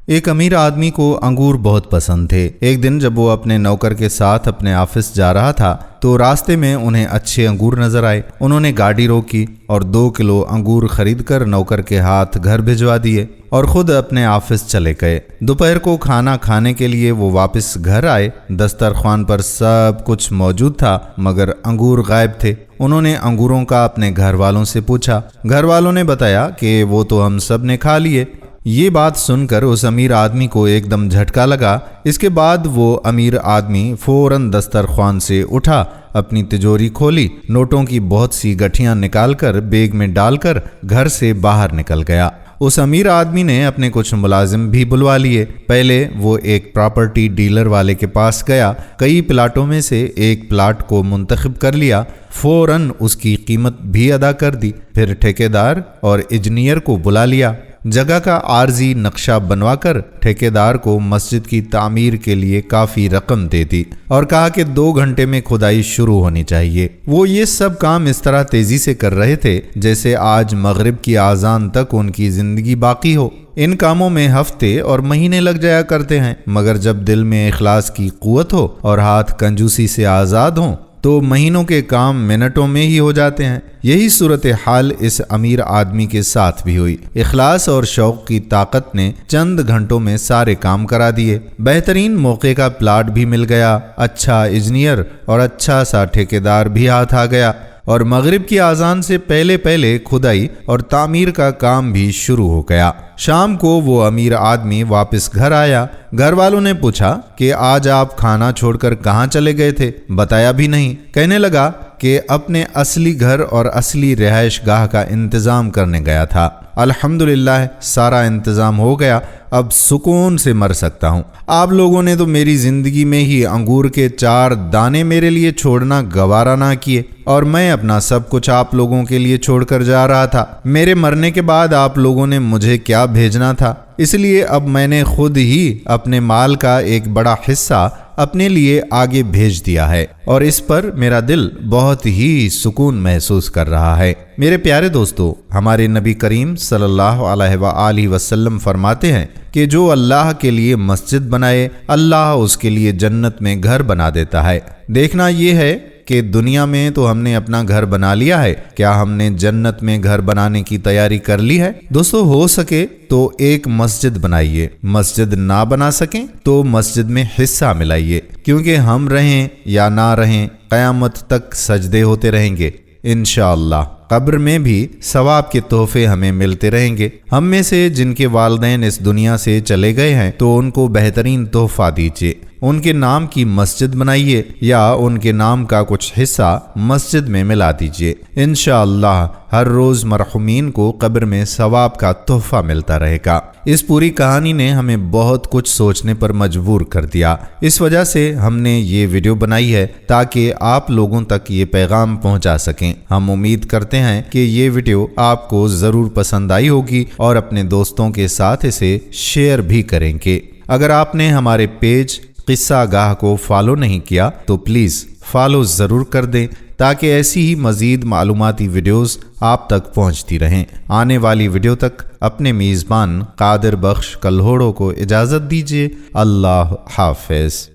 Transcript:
ایک امیر آدمی کو انگور بہت پسند تھے۔ ایک دن جب وہ اپنے نوکر کے ساتھ اپنے آفس جا رہا تھا تو راستے میں انہیں اچھے انگور نظر آئے۔ انہوں نے گاڑی روکی اور 2 کلو انگور خرید کر نوکر کے ہاتھ گھر بھجوا دیے اور خود اپنے آفس چلے گئے۔ دوپہر کو کھانا کھانے کے لیے وہ واپس گھر آئے۔ دسترخوان پر سب کچھ موجود تھا مگر انگور غائب تھے۔ انہوں نے انگوروں کا اپنے گھر والوں سے پوچھا۔ گھر والوں نے بتایا کہ وہ تو ہم سب نے کھا لیے۔ یہ بات سن کر اس امیر آدمی کو ایک دم جھٹکا لگا۔ اس کے بعد وہ امیر آدمی فوراً دسترخوان سے اٹھا، اپنی تجوری کھولی، نوٹوں کی بہت سی گٹھیاں نکال کر بیگ میں ڈال کر گھر سے باہر نکل گیا۔ اس امیر آدمی نے اپنے کچھ ملازم بھی بلوا لیے۔ پہلے وہ ایک پراپرٹی ڈیلر والے کے پاس گیا، کئی پلاٹوں میں سے ایک پلاٹ کو منتخب کر لیا، فوراً اس کی قیمت بھی ادا کر دی۔ پھر ٹھیکیدار اور انجینئر کو بلا لیا، جگہ کا عارضی نقشہ بنوا کر ٹھیکیدار کو مسجد کی تعمیر کے لیے کافی رقم دے دی اور کہا کہ 2 گھنٹے میں کھدائی شروع ہونی چاہیے۔ وہ یہ سب کام اس طرح تیزی سے کر رہے تھے جیسے آج مغرب کی اذان تک ان کی زندگی باقی ہو۔ ان کاموں میں ہفتے اور مہینے لگ جایا کرتے ہیں، مگر جب دل میں اخلاص کی قوت ہو اور ہاتھ کنجوسی سے آزاد ہوں تو مہینوں کے کام منٹوں میں ہی ہو جاتے ہیں۔ یہی صورتحال اس امیر آدمی کے ساتھ بھی ہوئی۔ اخلاص اور شوق کی طاقت نے چند گھنٹوں میں سارے کام کرا دیے۔ بہترین موقع کا پلاٹ بھی مل گیا، اچھا انجینئر اور اچھا سا ٹھیکیدار بھی ہاتھ آ گیا اور مغرب کی اذان سے پہلے کھدائی اور تعمیر کا کام بھی شروع ہو گیا۔ شام کو وہ امیر آدمی واپس گھر آیا۔ گھر والوں نے پوچھا کہ آج آپ کھانا چھوڑ کر کہاں چلے گئے تھے؟ بتایا بھی نہیں۔ کہنے لگا کہ اپنے اصلی گھر اور اصلی رہائش گاہ کا انتظام کرنے گیا تھا۔ الحمدللہ سارا انتظام ہو گیا، اب سکون سے مر سکتا ہوں۔ آپ لوگوں نے تو میری زندگی میں ہی انگور کے 4 دانے میرے لیے چھوڑنا گوارا نہ کیے اور میں اپنا سب کچھ آپ لوگوں کے لیے چھوڑ کر جا رہا تھا۔ میرے مرنے کے بعد آپ لوگوں نے مجھے کیا بھیجنا تھا؟ اس لیے اب میں نے خود ہی اپنے مال کا ایک بڑا حصہ اپنے لیے آگے بھیج دیا ہے اور اس پر میرا دل بہت ہی سکون محسوس کر رہا ہے۔ میرے پیارے دوستو، ہمارے نبی کریم صلی اللہ علیہ وآلہ وسلم فرماتے ہیں کہ جو اللہ کے لیے مسجد بنائے، اللہ اس کے لیے جنت میں گھر بنا دیتا ہے۔ دیکھنا یہ ہے کہ دنیا میں تو ہم نے اپنا گھر بنا لیا ہے، کیا ہم نے جنت میں گھر بنانے کی تیاری کر لی ہے؟ دوستو، ہو سکے تو ایک مسجد بنائیے، مسجد نہ بنا سکیں تو مسجد میں حصہ ملائیے، کیونکہ ہم رہیں یا نہ رہیں قیامت تک سجدے ہوتے رہیں گے انشاءاللہ۔ قبر میں بھی ثواب کے تحفے ہمیں ملتے رہیں گے۔ ہم میں سے جن کے والدین اس دنیا سے چلے گئے ہیں تو ان کو بہترین تحفہ دیجیے، ان کے نام کی مسجد بنائیے یا ان کے نام کا کچھ حصہ مسجد میں ملا دیجیے۔ انشاءاللہ ہر روز مرحومین کو قبر میں ثواب کا تحفہ ملتا رہے گا۔ اس پوری کہانی نے ہمیں بہت کچھ سوچنے پر مجبور کر دیا۔ اس وجہ سے ہم نے یہ ویڈیو بنائی ہے تاکہ آپ لوگوں تک یہ پیغام پہنچا سکیں۔ ہم امید کرتے ہیں کہ یہ ویڈیو آپ کو ضرور پسند آئی ہوگی اور اپنے دوستوں کے ساتھ اسے شیئر بھی کریں گے۔ اگر آپ نے ہمارے پیج قصہ گاہ کو فالو نہیں کیا تو پلیز فالو ضرور کر دیں تاکہ ایسی ہی مزید معلوماتی ویڈیوز آپ تک پہنچتی رہیں۔ آنے والی ویڈیو تک اپنے میزبان قادر بخش کلہوڑو کو اجازت دیجیے۔ اللہ حافظ۔